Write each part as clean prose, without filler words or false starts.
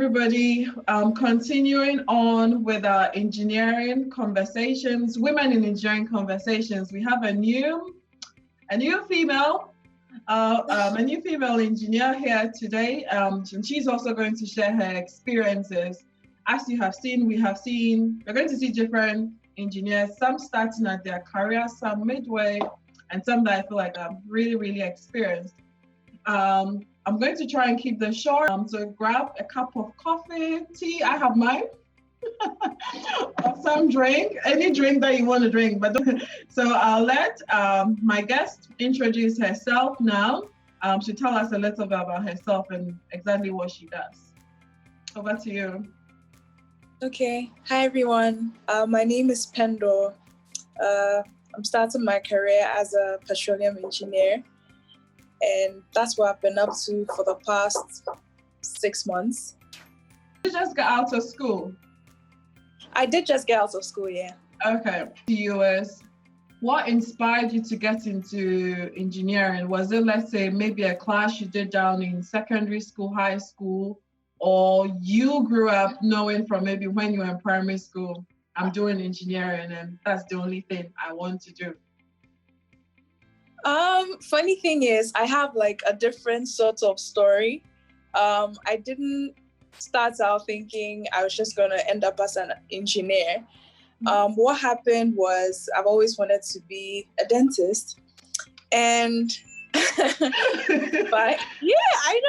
everybody. Continuing on with our engineering conversations, women in engineering conversations. We have a new female, a new female engineer here today. And she's also going to share her experiences. As you have seen, we're going to see different engineers, some starting at their career, some midway, and some that I feel like are really, really experienced. I'm going to try and keep this short. So grab a cup of coffee, tea. I have mine. Or some drink, any drink that you want to drink. But so I'll let my guest introduce herself now. She'll tell us a little bit about herself and exactly what she does. Over to you. Okay. Hi, everyone. My name is Pendor. I'm starting my career as a petroleum engineer. And that's what I've been up to for the past 6 months. You just got out of school? I did just get out of school, yeah. Okay. What inspired you to get into engineering? Was it, let's say, maybe a class you did down in secondary school, high school, or you grew up knowing from maybe when you were in primary school, I'm doing engineering and that's the only thing I want to do? Funny thing is, I have like a different sort of story. I didn't start out thinking I was just going to end up as an engineer. What happened was I've always wanted to be a dentist. And, but yeah, I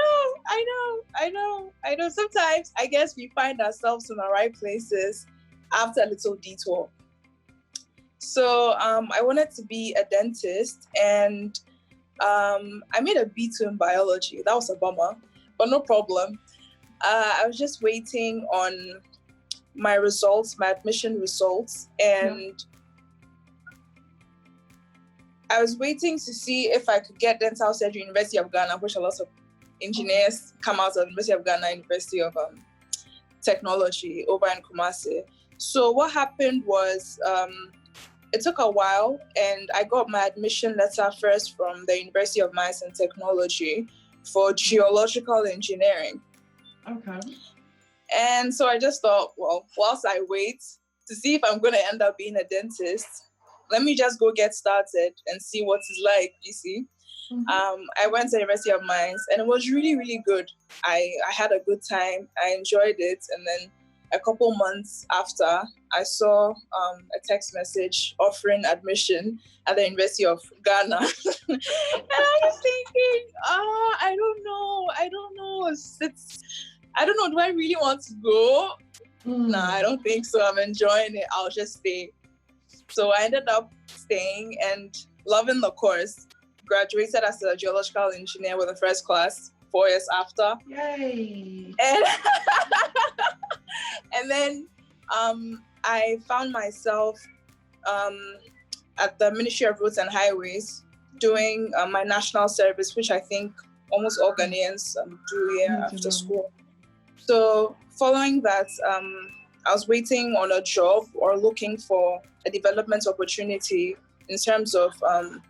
know. Sometimes I guess we find ourselves in the right places after a little detour. So I wanted to be a dentist, and I made a B2 in biology. That was a bummer, but no problem. I was just waiting on my results, my admission results, and I was waiting to see if I could get dental surgery, University of Ghana, which a lot of engineers come out of University of Ghana, University of Technology over in Kumasi. So what happened was it took a while, and I got my admission letter first from the University of Mines and Technology for geological engineering. Okay. And so I just thought, well, whilst I wait to see if I'm going to end up being a dentist, let me just go get started and see what it's like, you see. Mm-hmm. I went to the University of Mines, and it was really, really good. I had a good time. I enjoyed it. And then a couple months after, I saw a text message offering admission at the University of Ghana. And I was thinking, I don't know. I don't know. Do I really want to go? Nah, I don't think so. I'm enjoying it. I'll just stay. So I ended up staying and loving the course. Graduated as a geological engineer with a first class 4 years after. Yay! And then I found myself at the Ministry of Roads and Highways doing my national service, which I think almost all Ghanaians do here after school. So following that, I was waiting on a job or looking for a development opportunity in terms of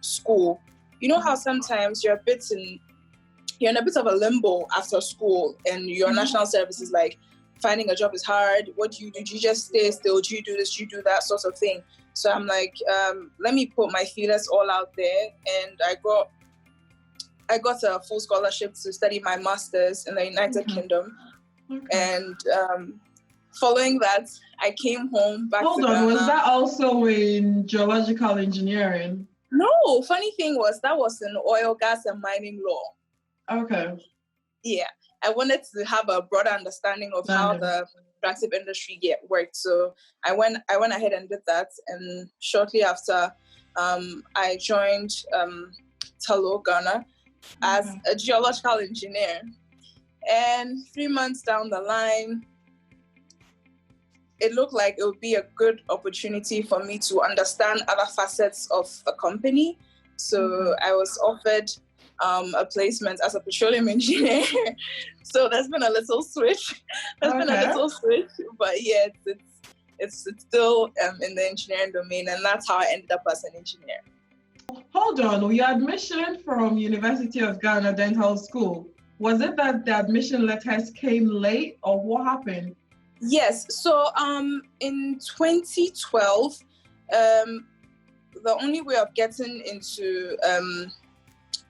school. You know how sometimes you're in a bit of a limbo after school, and your national service is like, finding a job is hard. What do you do? Do you just stay still? Do you do this? Do you do that sort of thing? So I'm like, let me put my feelers all out there. And I got a full scholarship to study my master's in the United Kingdom. Okay. And following that, I came home back to Ghana. Was that also in geological engineering? No, funny thing was that was in oil, gas, and mining law. Okay. Yeah. I wanted to have a broader understanding of how the extractive industry worked. So I went ahead and did that. And shortly after, I joined Talo, Ghana, as a geological engineer. And 3 months down the line, it looked like it would be a good opportunity for me to understand other facets of a company. So I was offered a placement as a petroleum engineer. So there's been a little switch. But yeah, it's still in the engineering domain, and that's how I ended up as an engineer. Hold on, your admission from University of Ghana Dental School, Was it that the admission letters came late, or what happened? Yes. So in 2012, the only way of getting into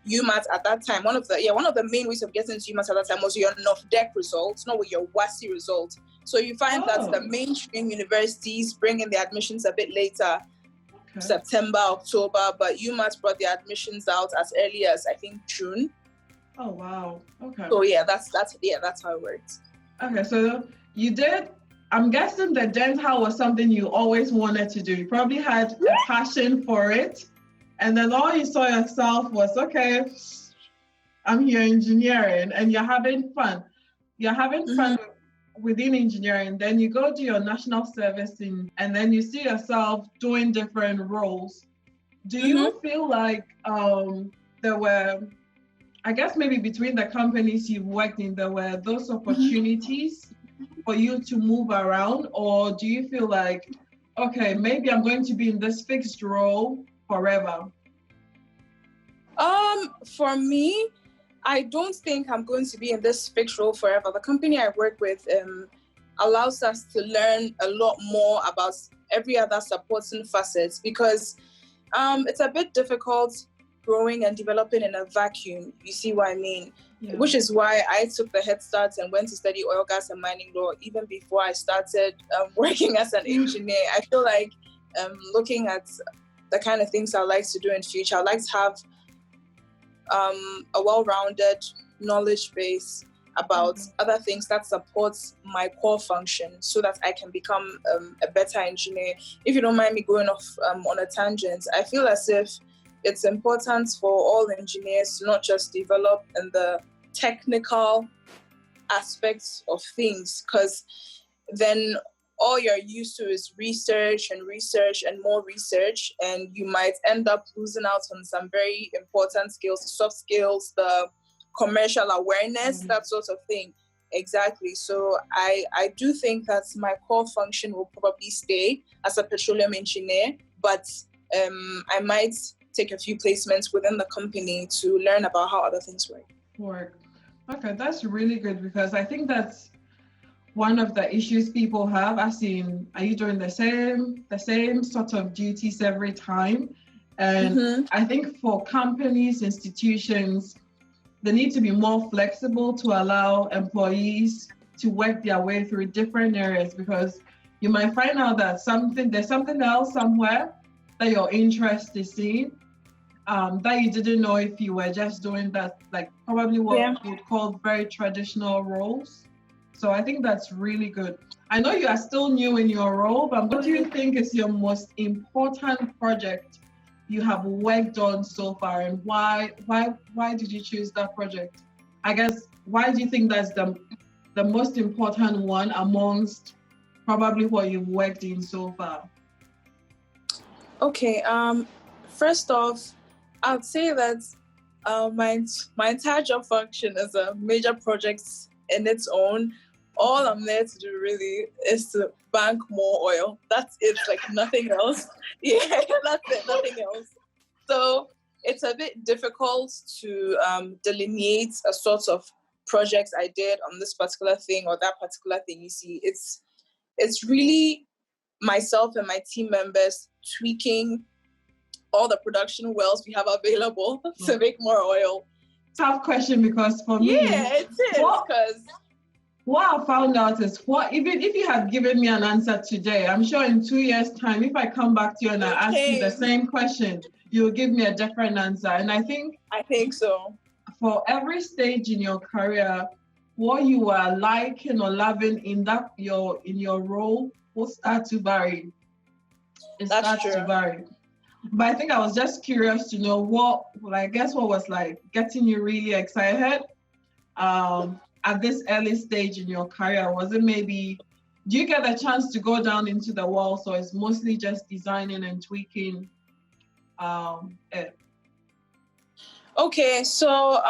UMAT at that time, one of the main ways of getting into UMAT at that time was your NOFDEC results, not with your WASI results. So you find that the mainstream universities bring in the admissions a bit later, September, October, but UMAT brought the admissions out as early as I think June. Oh wow! Okay. So yeah, that's how it works. Okay, so you did. I'm guessing that dental was something you always wanted to do. You probably had a passion for it, and then all you saw yourself was, okay, I'm here engineering, and you're having fun. You're having fun within engineering. Then you go to your national service, and then you see yourself doing different roles. Do you feel like there were, I guess maybe between the companies you've worked in, there were those opportunities for you to move around? Or do you feel like, okay, maybe I'm going to be in this fixed role forever? For me, I don't think I'm going to be in this fixed role forever. The company I work with allows us to learn a lot more about every other supporting facets, because it's a bit difficult growing and developing in a vacuum. You see what I mean? Yeah. Which is why I took the head start and went to study oil, gas, and mining law even before I started working as an engineer. I feel like looking at the kind of things I like to do in future, I like to have a well-rounded knowledge base about other things that supports my core function, so that I can become a better engineer. If you don't mind me going off on a tangent, I feel as if it's important for all engineers to not just develop in the technical aspects of things, because then all you're used to is research and more research, and you might end up losing out on some very important skills, soft skills, the commercial awareness, that sort of thing. Exactly. So I do think that my core function will probably stay as a petroleum engineer, but I might take a few placements within the company to learn about how other things work. Okay, that's really good, because I think that's one of the issues people have. As in, are you doing the same sort of duties every time? And I think for companies, institutions, they need to be more flexible to allow employees to work their way through different areas, because you might find out that there's something else somewhere that your interest is in, that you didn't know if you were just doing that, like probably what you would call very traditional roles. So I think that's really good. I know you are still new in your role, but what do you think is your most important project you have worked on so far, and why did you choose that project? I guess, why do you think that's the most important one amongst probably what you've worked in so far? Okay, first off, I would say that my entire job function is a major project in its own. All I'm there to do really is to bank more oil. That's it, like nothing else. Yeah, that's it, nothing else. So it's a bit difficult to delineate a sort of project I did on this particular thing or that particular thing. You see, it's really myself and my team members tweaking all the production wells we have available to make more oil. Tough question, because for me, it is, because what I found out is, even if you had given me an answer today, I'm sure in 2 years' time, if I come back to you and I ask you the same question, you'll give me a different answer. And I think so. For every stage in your career, what you are liking or loving in your role will start to vary. That's true. To vary. But I think I was just curious to know what was like getting you really excited at this early stage in your career. Was it maybe, do you get a chance to go down into the walls, or it's mostly just designing and tweaking it? Okay, so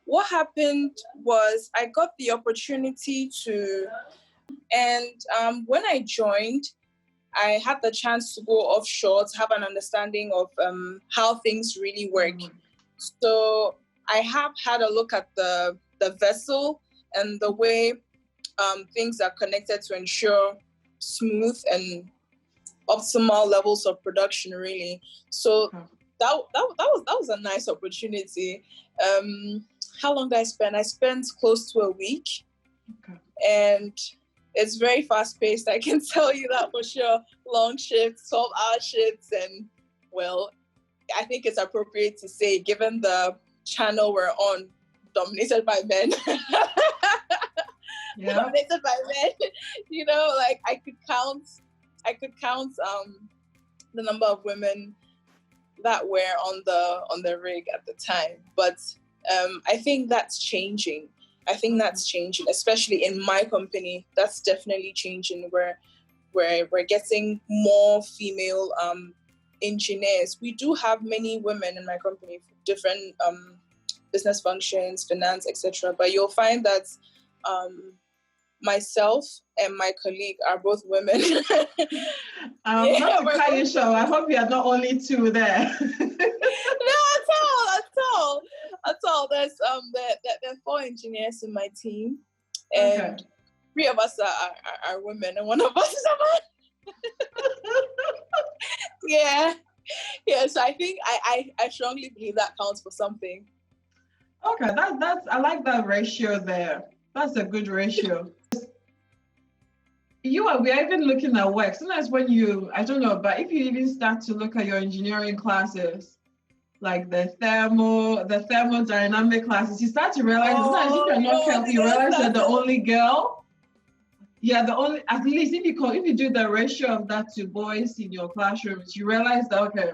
what happened was I got the opportunity to, and when I joined, I had the chance to go offshore to have an understanding of how things really work. So I have had a look at the the vessel and the way things are connected to ensure smooth and optimal levels of production, really. So that was a nice opportunity. How long did I spend? I spent close to a week, and it's very fast paced. I can tell you that for sure. Long shifts, 12-hour shifts, and well, I think it's appropriate to say, given the channel we're on, dominated by men. Dominated by men. You know, like I could count the number of women that were on the rig at the time. But I think that's changing. Especially in my company. That's definitely changing, where we're getting more female engineers. We do have many women in my company, different business functions, finance, etc. But you'll find that myself and my colleague are both women. Not a Kaya show. I hope you are not only two there. No, at all. There's there are 4 engineers in my team, and 3 of us are women, and 1 of us is a man. Yeah. So I think I strongly believe that counts for something. Okay, that's I like that ratio there. That's a good ratio. We are even looking at work. Sometimes when I don't know, but if you even start to look at your engineering classes, like the thermodynamic classes, you start to realize sometimes if you're not careful, you realize you're the only girl. Yeah, at least if you do the ratio of that to boys in your classrooms, you realize that, okay,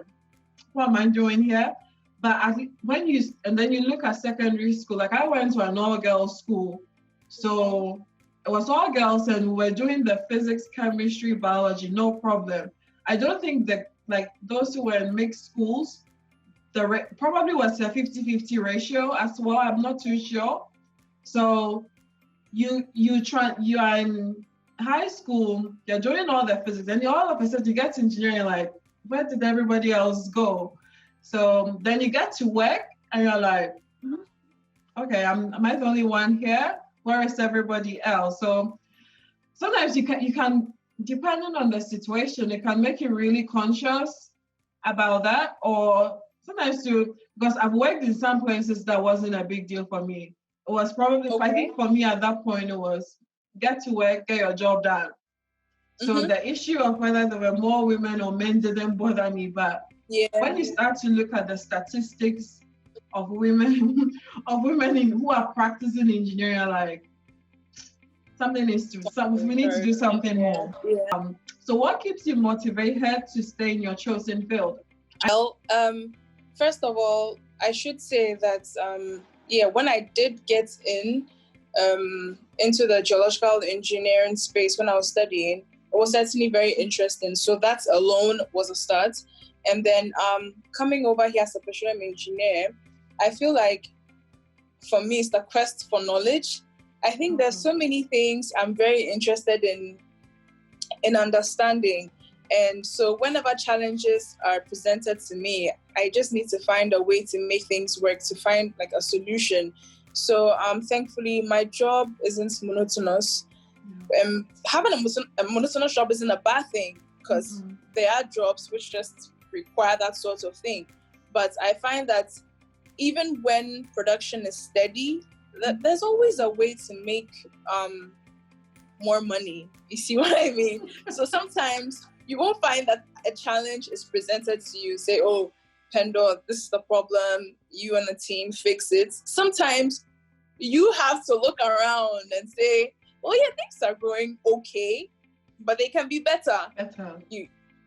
what am I doing here? But then you look at secondary school, like I went to an all-girls school, so it was all girls, and we were doing the physics, chemistry, biology, no problem. I don't think that, like, those who were in mixed schools, probably was a 50-50 ratio as well. I'm not too sure. So you are in high school, you're doing all the physics, and all of a sudden you get to engineering, like, where did everybody else go? So then you get to work, and you're like, okay, am I the only one here? Where is everybody else? So sometimes you can, depending on the situation, it can make you really conscious about that. Or sometimes because I've worked in some places that wasn't a big deal for me. It was probably, I think for me at that point, it was get to work, get your job done. So the issue of whether there were more women or men didn't bother me. But when you start to look at the statistics of women who are practicing engineering, like we need to do something more. So what keeps you motivated to stay in your chosen field? Well, first of all, I should say that when I did get into the geological engineering space when I was studying, it was certainly very interesting. So that alone was a start. And then coming over here as a petroleum engineer, I feel like for me it's the quest for knowledge. I think there's so many things I'm very interested in understanding. And so whenever challenges are presented to me, I just need to find a way to make things work, to find like a solution. So thankfully my job isn't monotonous. Having a monotonous job isn't a bad thing, because there are jobs which just require that sort of thing. But I find that even when production is steady, there's always a way to make more money. You see what I mean? So sometimes you won't find that a challenge is presented to you, say, oh, Pendor, this is the problem, you and the team fix it. Sometimes you have to look around and say, well, yeah, things are going okay, but they can be better.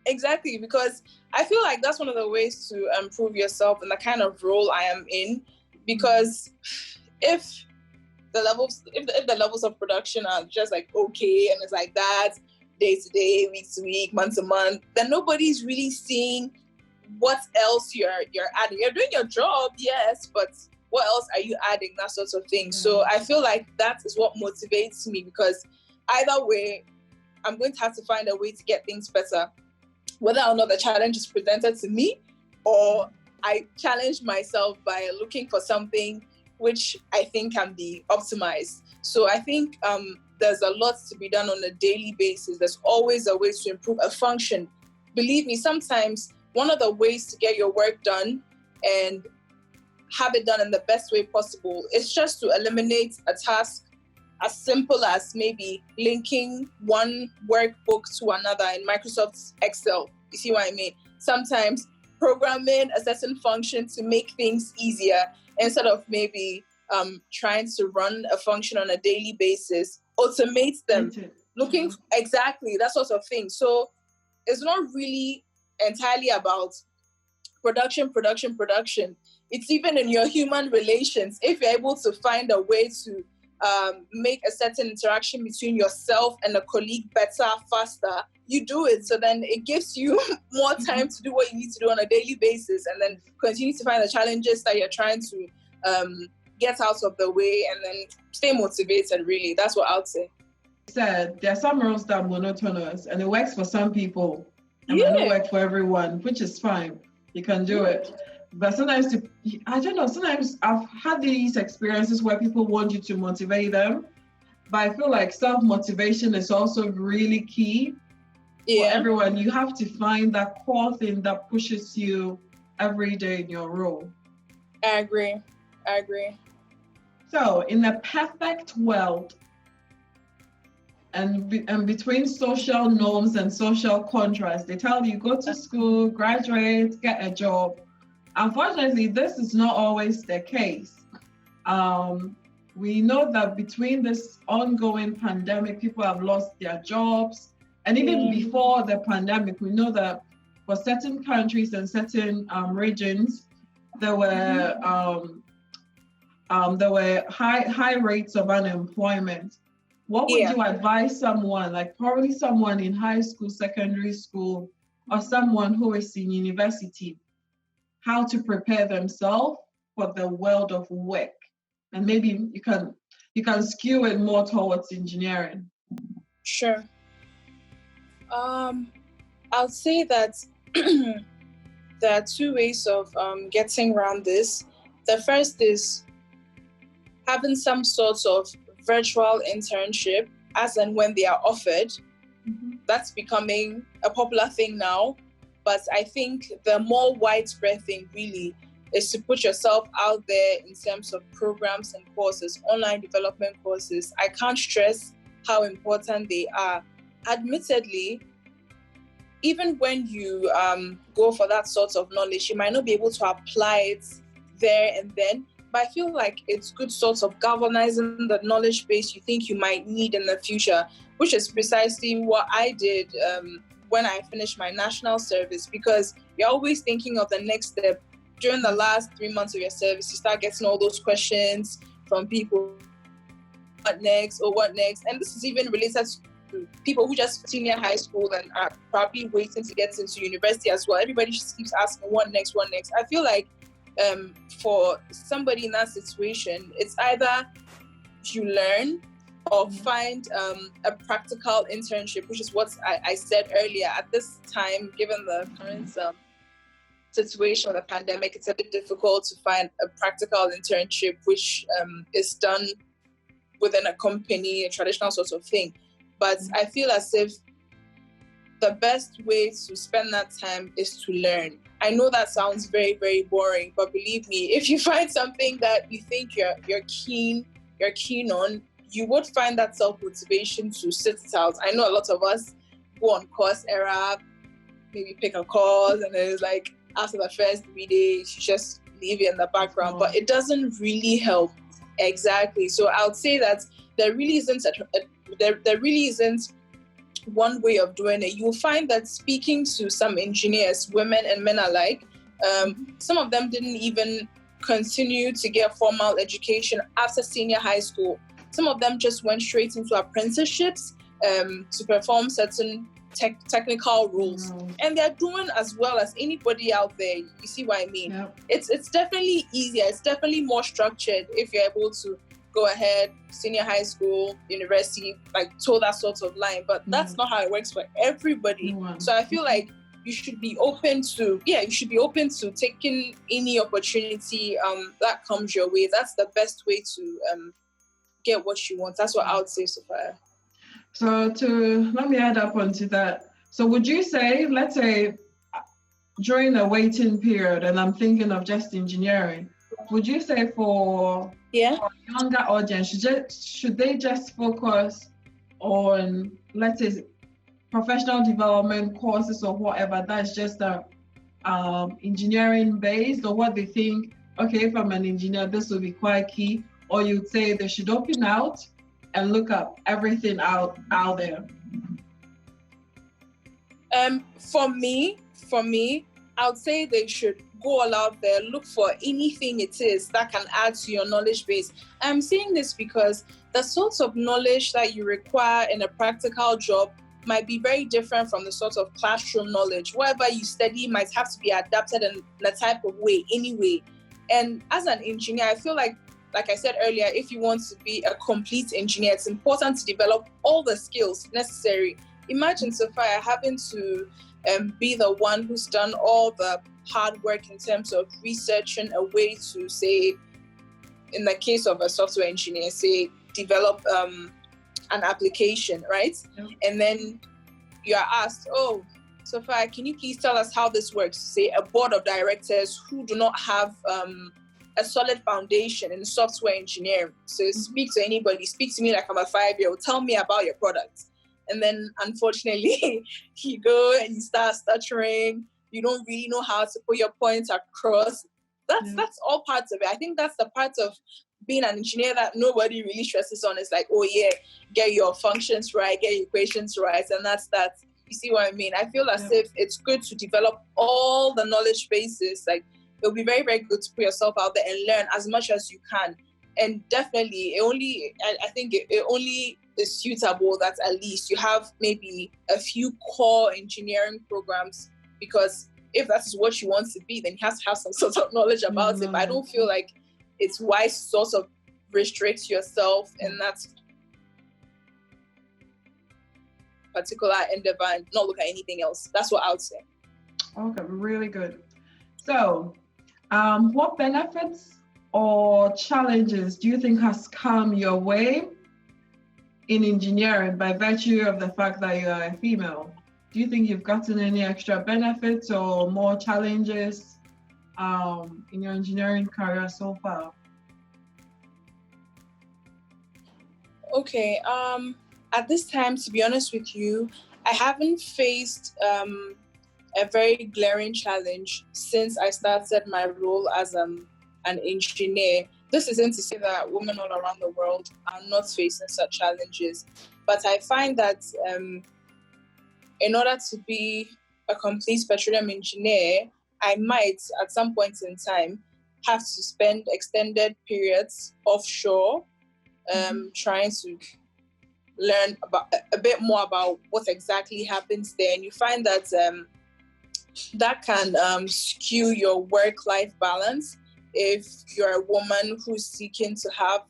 Exactly, because I feel like that's one of the ways to improve yourself and the kind of role I am in. Because if the levels of production are just like okay, and it's like that day to day, week to week, month to month, then nobody's really seeing what else you're adding. You're doing your job, yes, but what else are you adding? That sort of thing. So I feel like that is what motivates me, because either way, I'm going to have to find a way to get things better, whether or not the challenge is presented to me, or I challenge myself by looking for something which I think can be optimized. So I think there's a lot to be done on a daily basis. There's always a way to improve a function. Believe me, sometimes one of the ways to get your work done and have it done in the best way possible is just to eliminate a task as simple as maybe linking one workbook to another in Microsoft Excel. You see what I mean? Sometimes programming a certain function to make things easier instead of maybe trying to run a function on a daily basis, automate them, looking exactly that sort of thing. So it's not really entirely about production. It's even in your human relations. If you're able to find a way to make a certain interaction between yourself and a colleague better, faster, you do it. So then it gives you more time to do what you need to do on a daily basis, and then continue to find the challenges that you're trying to get out of the way, and then stay motivated, really. That's what I would say. Said there are some roles that are monotonous, and it works for some people, and it might not work for everyone, which is fine. You can do it. But sometimes, I don't know, sometimes I've had these experiences where people want you to motivate them, but I feel like self-motivation is also really key for everyone. You have to find that core thing that pushes you every day in your role. I agree. So in a perfect world, and between social norms and social contrasts, they tell you go to school, graduate, get a job. Unfortunately, this is not always the case. We know that between this ongoing pandemic, people have lost their jobs. And even before the pandemic, we know that for certain countries and certain regions, there were high rates of unemployment. What would you advise someone, like probably someone in high school, secondary school, or someone who is in university, how to prepare themselves for the world of work? And maybe you can skew it more towards engineering. Sure. I'll say that there are two ways of getting around this. The first is having some sort of virtual internship, as and when they are offered. That's becoming a popular thing now. But I think the more widespread thing really is to put yourself out there in terms of programs and courses, online development courses. I can't stress how important they are. Admittedly, even when you go for that sort of knowledge, you might not be able to apply it there and then, but I feel like it's good sort of galvanizing the knowledge base you think you might need in the future, which is precisely what I did when I finished my national service, because you're always thinking of the next step. During the last 3 months of your service, you start getting all those questions from people, what next? And this is even related to people who just senior high school and are probably waiting to get into university as well. Everybody just keeps asking what next? I feel like for somebody in that situation, it's either you learn or find a practical internship, which is what I said earlier. At this time, given the current situation of the pandemic, it's a bit difficult to find a practical internship which is done within a company, a traditional sort of thing. But I feel as if the best way to spend that time is to learn. I know that sounds very, very boring, but believe me, if you find something that you think you're keen on, you would find that self-motivation to sit it out. I know a lot of us go on Coursera, maybe pick a course, and it's like after the first 3 days, you just leave it in the background, but it doesn't really help. Exactly. So I would say that there really isn't one way of doing it. You'll find that speaking to some engineers, women and men alike, some of them didn't even continue to get formal education after senior high school. Some of them just went straight into apprenticeships to perform certain technical roles, and they're doing as well as anybody out there. You see what I mean? Yep. It's definitely easier. It's definitely more structured if you're able to go ahead, senior high school, university, like toe that sort of line. But that's not how it works for everybody. So I feel like you should be open to taking any opportunity that comes your way. That's the best way to get what you want. That's what I would say, Sophia. So let me add up onto that. So would you say, let's say during a waiting period, and I'm thinking of just engineering, would you say for a younger audience, should they just focus on, let's say, professional development courses or whatever, that's just engineering based, or what they think, okay, if I'm an engineer, this will be quite key, or you'd say they should open out and look up everything out there? For me, I would say they should go all out there, look for anything it is that can add to your knowledge base. I'm saying this because the sorts of knowledge that you require in a practical job might be very different from the sort of classroom knowledge. Whatever you study might have to be adapted in a type of way anyway. And as an engineer, I feel like I said earlier, if you want to be a complete engineer, it's important to develop all the skills necessary. Imagine, Sophia, having to be the one who's done all the hard work in terms of researching a way to, say, in the case of a software engineer, say, develop an application, right? Mm-hmm. And then you are asked, oh, Sophia, can you please tell us how this works? Say, a board of directors who do not have a solid foundation in software engineering. So speak to anybody, speak to me like I'm a 5-year-old, tell me about your product. And then unfortunately, you go and you start stuttering. You don't really know how to put your points across. That's all parts of it. I think that's the part of being an engineer that nobody really stresses on. It's like, oh yeah, get your functions right, get your equations right, and that's that. You see what I mean? I feel as if it's good to develop all the knowledge bases. Like, it'll be very, very good to put yourself out there and learn as much as you can. And definitely, I think it only is suitable that at least you have maybe a few core engineering programs, because if that's what you want to be, then you have to have some sort of knowledge about it. But I don't feel like it's wise to sort of restrict yourself in that particular endeavor and not look at anything else. That's what I would say. Okay, really good. So, what benefits or challenges do you think has come your way in engineering by virtue of the fact that you are a female? Do you think you've gotten any extra benefits or more challenges in your engineering career so far? Okay, at this time, to be honest with you, I haven't faced a very glaring challenge since I started my role as an engineer. This isn't to say that women all around the world are not facing such challenges, but I find that in order to be a complete petroleum engineer, I might, at some point in time, have to spend extended periods offshore, trying to learn about a bit more about what exactly happens there. And you find that that can skew your work-life balance if you're a woman who's seeking to have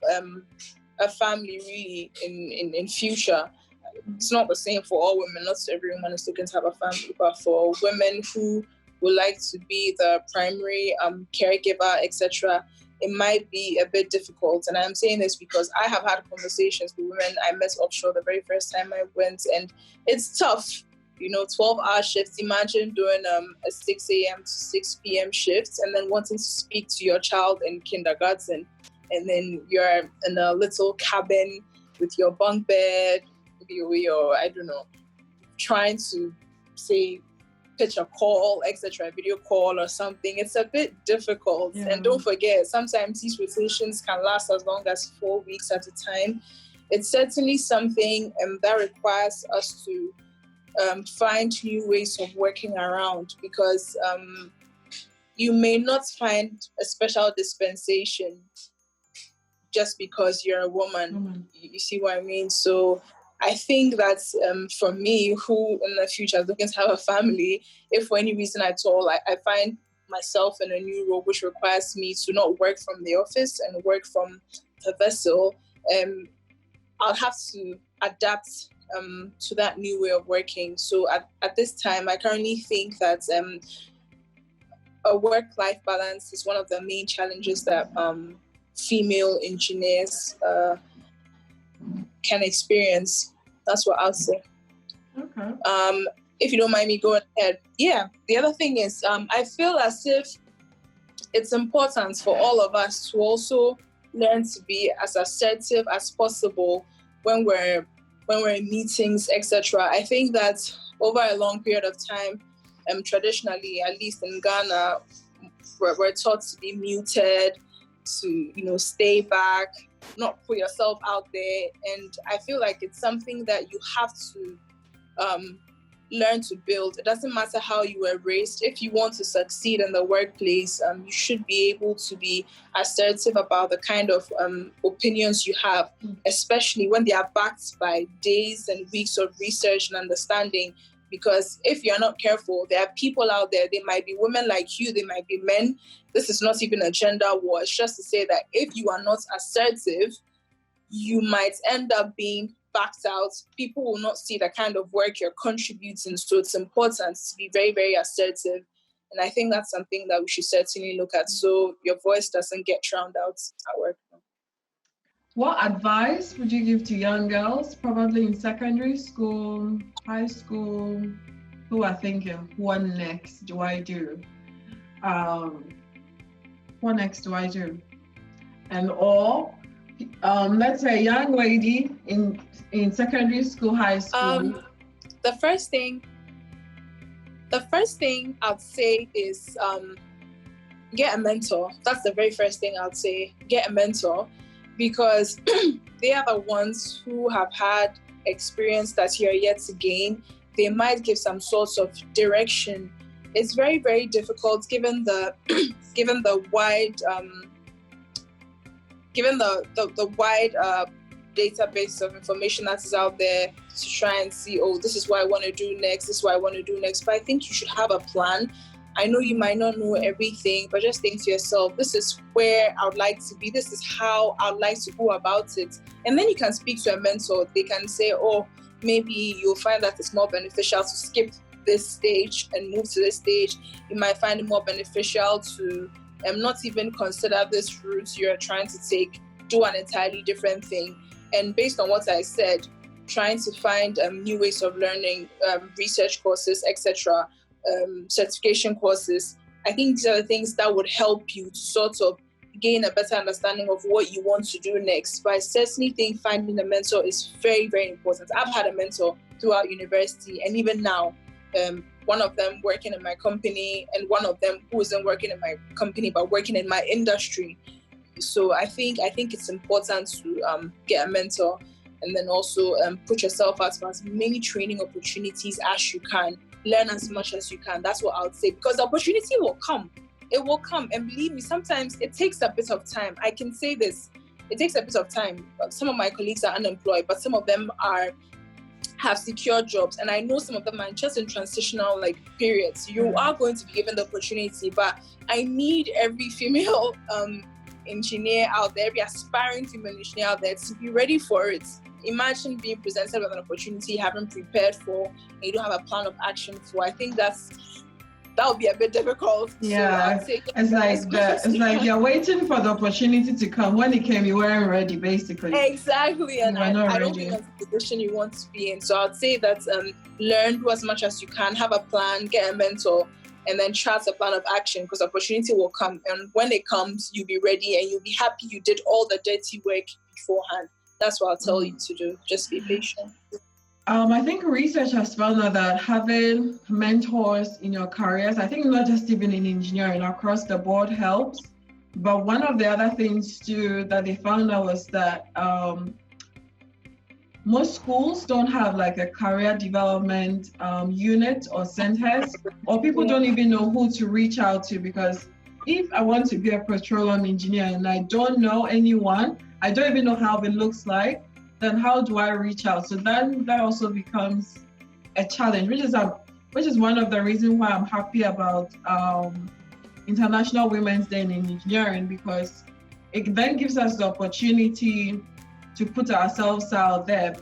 a family really in future. It's not the same for all women. Not every woman is looking to have a family, but for women who would like to be the primary caregiver, etc., it might be a bit difficult. And I'm saying this because I have had conversations with women I met offshore the very first time I went, and it's tough. 12-hour shifts. Imagine doing a 6 a.m. to 6 p.m. shift and then wanting to speak to your child in kindergarten. And then you're in a little cabin with your bunk bed, your I don't know, trying to, say, pitch a call, etc., video call or something. It's a bit difficult. Yeah. And don't forget, sometimes these rotations can last as long as 4 weeks at a time. It's certainly something that requires us to find new ways of working around, because you may not find a special dispensation just because you're a woman. You see what I mean? So I think that for me, who in the future is looking to have a family, if for any reason at all, I find myself in a new role which requires me to not work from the office and work from the vessel, I'll have to adapt to that new way of working. So at this time, I currently think that a work-life balance is one of the main challenges that female engineers can experience. That's what I'll say. Okay. If you don't mind me going ahead. Yeah, the other thing is, I feel as if it's important for all of us to also learn to be as assertive as possible when we're in meetings, etc. I think that over a long period of time, traditionally, at least in Ghana, we're taught to be muted, to stay back, not put yourself out there. And I feel like it's something that you have to learn to build. It doesn't matter how you were raised. If you want to succeed in the workplace, you should be able to be assertive about the kind of opinions you have, especially when they are backed by days and weeks of research and understanding. Because if you're not careful, there are people out there, they might be women like you, they might be men. This is not even a gender war. It's just to say that if you are not assertive, you might end up being backed out. People will not see the kind of work you're contributing. So it's important to be very, very assertive. And I think that's something that we should certainly look at so your voice doesn't get drowned out at work. What advice would you give to young girls, probably in secondary school, high school, who are thinking, what next do I do? What next do I do? And or let's say a young lady in secondary school, high school. The first thing I'd say is get a mentor. That's the very first thing I'd say. Get a mentor, because they are the ones who have had experience that you're yet to gain. They might give some sorts of direction. It's very, very difficult given the wide database of information that is out there to try and see, this is what I want to do next, this is what I want to do next. But I think you should have a plan. I know you might not know everything, but just think to yourself, this is where I would like to be, this is how I would like to go about it. And then you can speak to a mentor. They can say, maybe you'll find that it's more beneficial to skip this stage and move to this stage. You might find it more beneficial to not even consider this route you're trying to take, do an entirely different thing. And based on what I said, trying to find new ways of learning, research courses, etc., certification courses. I think these are the things that would help you to sort of gain a better understanding of what you want to do next. But I certainly think finding a mentor is very, very important. I've had a mentor throughout university, and even now, one of them working in my company and one of them who isn't working in my company but working in my industry. So I think it's important to get a mentor, and then also put yourself out for as many training opportunities as you can. Learn as much as you can. That's what I would say, because the opportunity will come. It will come, and believe me, sometimes it takes a bit of time. I can say this, it takes a bit of time. Some of my colleagues are unemployed, but some of them have secured jobs, and I know some of them are just in transitional periods. You are going to be given the opportunity, but I need every female engineer out there, every aspiring female engineer out there to be ready for it. Imagine being presented with an opportunity you haven't prepared for and you don't have a plan of action for. I think that would be a bit difficult. Yeah, so it's like you're waiting for the opportunity to come. When it came, you weren't ready, basically. Exactly, and I don't think that's the position you want to be in. So I'd say that learn, do as much as you can, have a plan, get a mentor, and then chart a plan of action, because opportunity will come. And when it comes, you'll be ready and you'll be happy you did all the dirty work beforehand. That's what I'll tell you to do. Just be patient. I think research has found out that having mentors in your careers, I think not just even in engineering, across the board helps. But one of the other things too that they found out was that most schools don't have a career development unit or centers, or people don't even know who to reach out to, because if I want to be a petroleum engineer and I don't know anyone, I don't even know how it looks like, then how do I reach out? So then that also becomes a challenge, which is one of the reasons why I'm happy about International Women's Day in Engineering, because it then gives us the opportunity to put ourselves out there.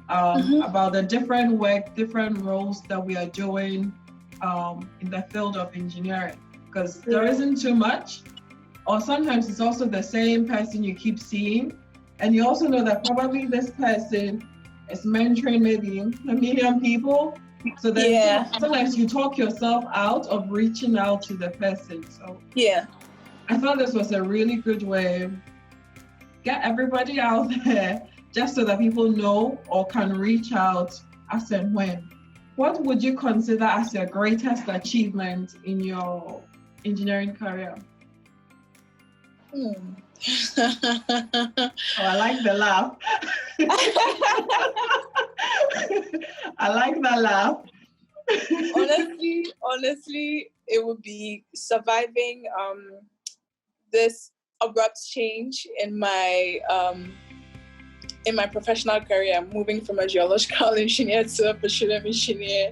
about the different work, different roles that we are doing in the field of engineering, because there isn't too much, or sometimes it's also the same person you keep seeing, and you also know that probably this person is mentoring maybe 1,000,000 people. So then sometimes you talk yourself out of reaching out to the person. So I thought this was a really good way. Get everybody out there just so that people know or can reach out as and when. What would you consider as your greatest achievement in your engineering career? Oh, I like the laugh. I like that laugh. honestly, it would be surviving this abrupt change in my professional career, moving from a geological engineer to a petroleum engineer.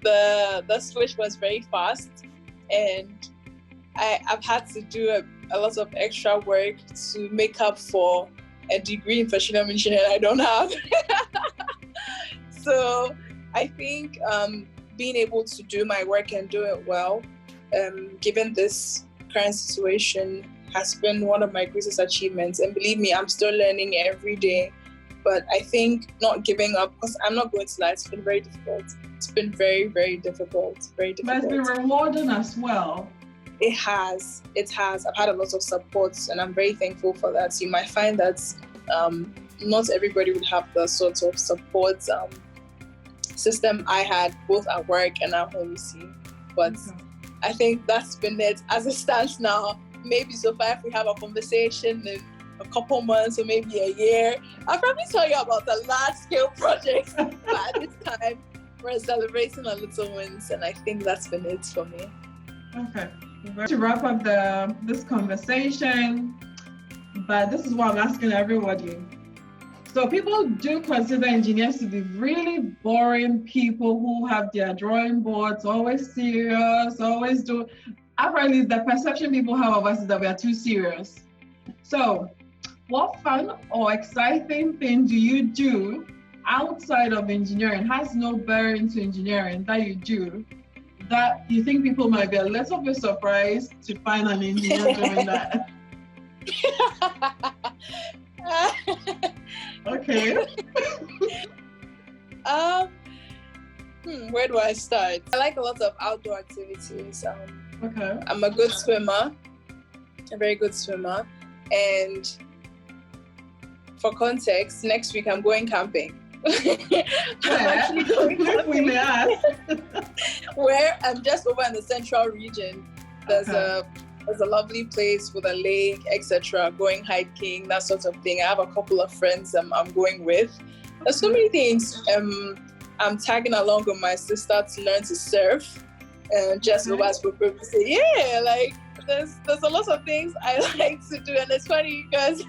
The switch was very fast, and I've had to do a lot of extra work to make up for a degree in petroleum engineering I don't have. So I think being able to do my work and do it well, given this current situation, has been one of my greatest achievements. And believe me, I'm still learning every day. But I think not giving up, because I'm not going to lie, it's been very difficult. It's been very, very difficult. Very difficult. But it's been rewarding as well. It has. I've had a lot of support, and I'm very thankful for that. You might find that not everybody would have the sort of support system I had, both at work and at home, you see. But I think that's been it as it stands now. Maybe so far, if we have a conversation in a couple months or maybe a year, I'll probably tell you about the large-scale projects. But at this time, we're celebrating our little wins, and I think that's been it for me. Okay. To wrap up this conversation, but this is what I'm asking everybody. So people do consider engineers to be really boring people who have their drawing boards, always serious, always do. Apparently, the perception people have of us is that we are too serious. So, what fun or exciting thing do you do outside of engineering, has no bearing to engineering, that you do, that you think people might be a little bit surprised to find an engineer doing that? Okay. Where do I start? I like a lot of outdoor activities. Okay. I'm a good swimmer, a very good swimmer. And for context, next week I'm going camping. Where? We may ask. Where I'm just over in the central region. There's a lovely place with a lake, etc. Going hiking, that sort of thing. I have a couple of friends I'm going with. There's so many things. I'm tagging along with my sister to learn to surf. And just over as people say, like there's a lot of things I like to do, and it's funny because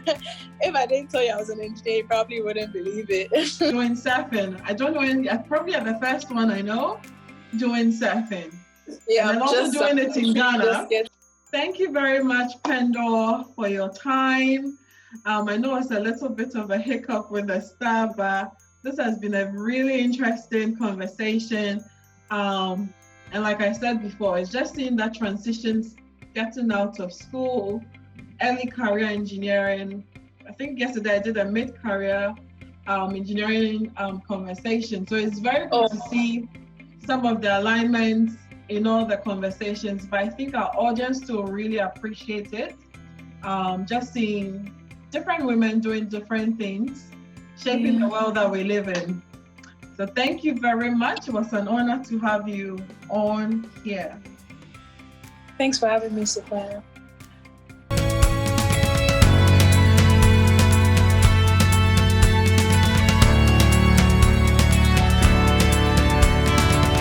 if I didn't tell you I was an engineer, you probably wouldn't believe it. Doing surfing. I don't know any. I probably are the first one I know doing surfing. Yeah, and I'm also doing it in Ghana. Thank you very much, Pendor, for your time. I know it's a little bit of a hiccup with the staff, but this has been a really interesting conversation. And like I said before, it's just seeing that transitions, getting out of school, early career engineering. I think yesterday I did a mid-career engineering conversation. So it's very good to see some of the alignments in all the conversations, but I think our audience still really appreciate it. Just seeing different women doing different things, shaping the world that we live in. So thank you very much. It was an honor to have you on here. Thanks for having me, Sophia.